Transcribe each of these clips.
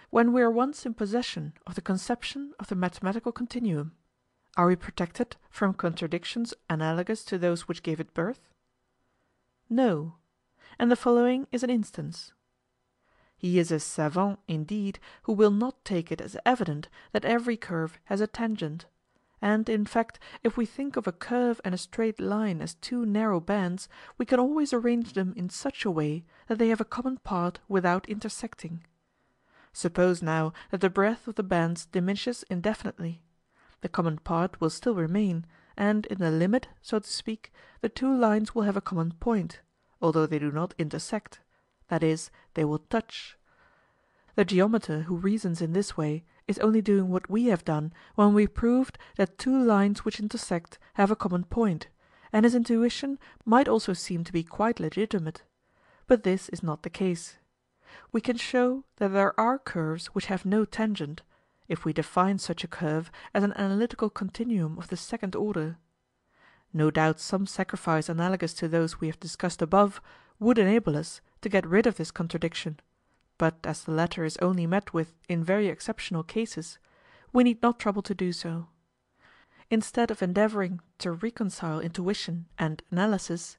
When we are once in possession of the conception of the mathematical continuum, are we protected from contradictions analogous to those which gave it birth? No, and the following is an instance. He is a savant indeed who will not take it as evident that every curve has a tangent; and in fact, if we think of a curve and a straight line as two narrow bands, we can always arrange them in such a way that they have a common part without intersecting. Suppose now that the breadth of the bands diminishes indefinitely. The common part will still remain, and in the limit, so to speak, the two lines will have a common point, although they do not intersect, that is, they will touch. The geometer who reasons in this way is only doing what we have done when we proved that two lines which intersect have a common point, and his intuition might also seem to be quite legitimate. But this is not the case. We can show that there are curves which have no tangent, if we define such a curve as an analytical continuum of the second order. No doubt some sacrifice analogous to those we have discussed above would enable us to get rid of this contradiction, but as the latter is only met with in very exceptional cases, we need not trouble to do so. Instead of endeavouring to reconcile intuition and analysis,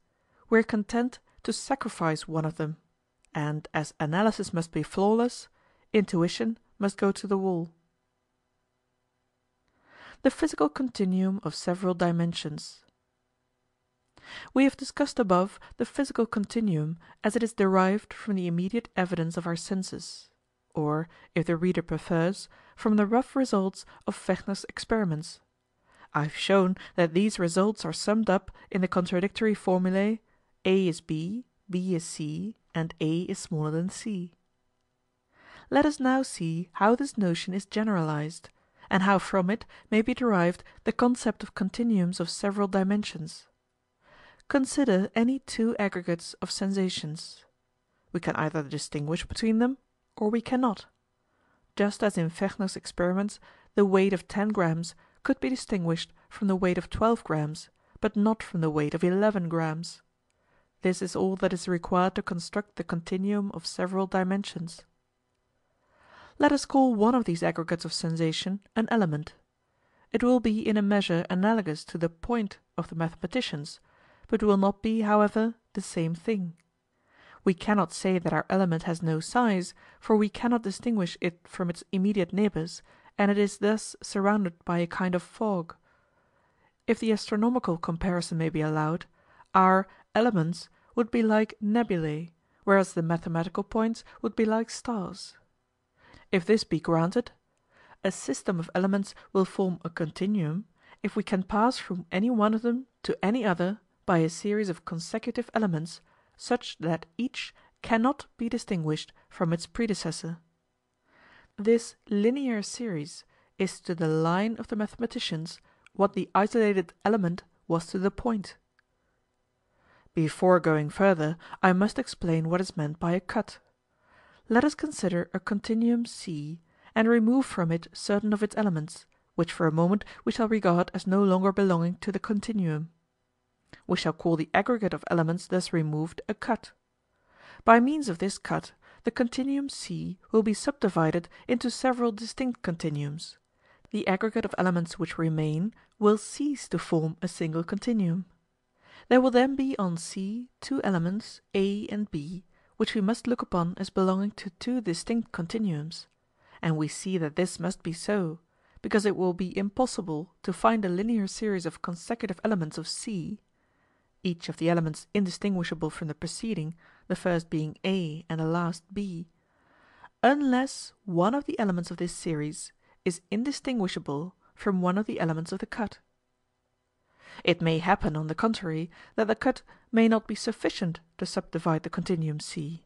we are content to sacrifice one of them, and as analysis must be flawless, intuition must go to the wall. The physical continuum of several dimensions. We have discussed above the physical continuum as it is derived from the immediate evidence of our senses, or, if the reader prefers, from the rough results of Fechner's experiments. I have shown that these results are summed up in the contradictory formulae A is B, B is C, and A is smaller than C. Let us now see how this notion is generalized, and how from it may be derived the concept of continuums of several dimensions. Consider any two aggregates of sensations. We can either distinguish between them, or we cannot. Just as in Fechner's experiments the weight of 10 grams could be distinguished from the weight of 12 grams, but not from the weight of 11 grams. This is all that is required to construct the continuum of several dimensions. Let us call one of these aggregates of sensation an element. It will be in a measure analogous to the point of the mathematicians, but will not be, however, the same thing. We cannot say that our element has no size, for we cannot distinguish it from its immediate neighbours, and it is thus surrounded by a kind of fog. If the astronomical comparison may be allowed, our elements would be like nebulae, whereas the mathematical points would be like stars. If this be granted, a system of elements will form a continuum if we can pass from any one of them to any other by a series of consecutive elements such that each cannot be distinguished from its predecessor. This linear series is to the line of the mathematicians what the isolated element was to the point. Before going further, I must explain what is meant by a cut. Let us consider a continuum C, and remove from it certain of its elements, which for a moment we shall regard as no longer belonging to the continuum. We shall call the aggregate of elements thus removed a cut. By means of this cut, the continuum C will be subdivided into several distinct continuums. The aggregate of elements which remain will cease to form a single continuum. There will then be on C two elements, A and B, which we must look upon as belonging to two distinct continuums; and we see that this must be so, because it will be impossible to find a linear series of consecutive elements of C, each of the elements indistinguishable from the preceding, the first being A and the last B, unless one of the elements of this series is indistinguishable from one of the elements of the cut. It may happen, on the contrary, that the cut may not be sufficient to subdivide the continuum C.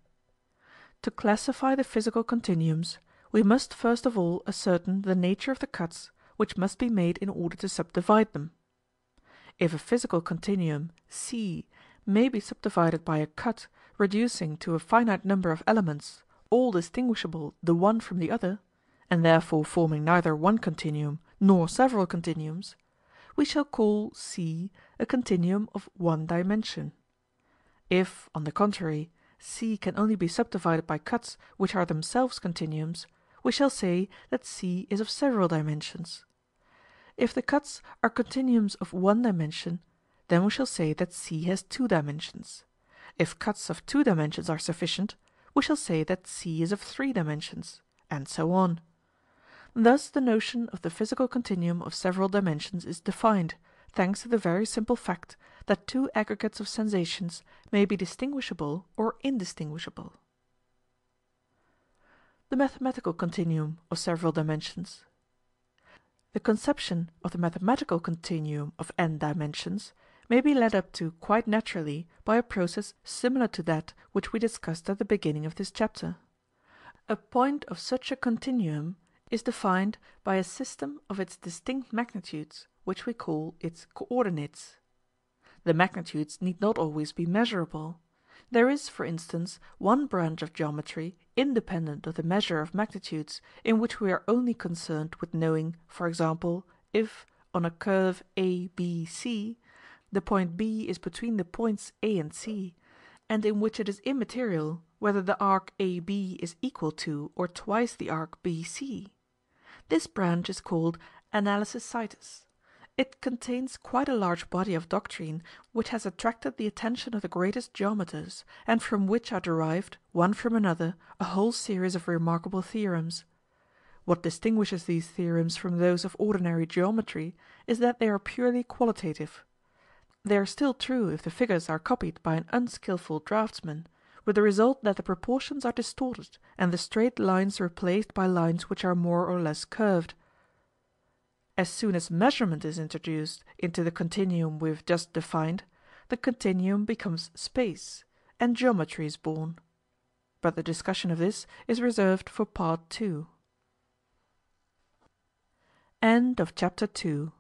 To classify the physical continuums, we must first of all ascertain the nature of the cuts which must be made in order to subdivide them. If a physical continuum C may be subdivided by a cut reducing to a finite number of elements, all distinguishable the one from the other, and therefore forming neither one continuum nor several continuums, we shall call C a continuum of one dimension. If, on the contrary, C can only be subdivided by cuts which are themselves continuums, we shall say that C is of several dimensions. If the cuts are continuums of one dimension, then we shall say that C has two dimensions. If cuts of two dimensions are sufficient, we shall say that C is of three dimensions, and so on. Thus the notion of the physical continuum of several dimensions is defined, thanks to the very simple fact that two aggregates of sensations may be distinguishable or indistinguishable. The mathematical continuum of several dimensions. The conception of the mathematical continuum of n dimensions may be led up to quite naturally by a process similar to that which we discussed at the beginning of this chapter. A point of such a continuum is defined by a system of its distinct magnitudes, which we call its coordinates. The magnitudes need not always be measurable. There is, for instance, one branch of geometry independent of the measure of magnitudes, in which we are only concerned with knowing, for example, if, on a curve ABC, the point B is between the points A and C, and in which it is immaterial whether the arc AB is equal to or twice the arc BC. This branch is called analysis situs. It contains quite a large body of doctrine which has attracted the attention of the greatest geometers, and from which are derived, one from another, a whole series of remarkable theorems. What distinguishes these theorems from those of ordinary geometry is that they are purely qualitative. They are still true if the figures are copied by an unskilful draftsman, with the result that the proportions are distorted and the straight lines replaced by lines which are more or less curved. As soon as measurement is introduced into the continuum we have just defined, the continuum becomes space, and geometry is born. But the discussion of this is reserved for Part 2. End of Chapter 2.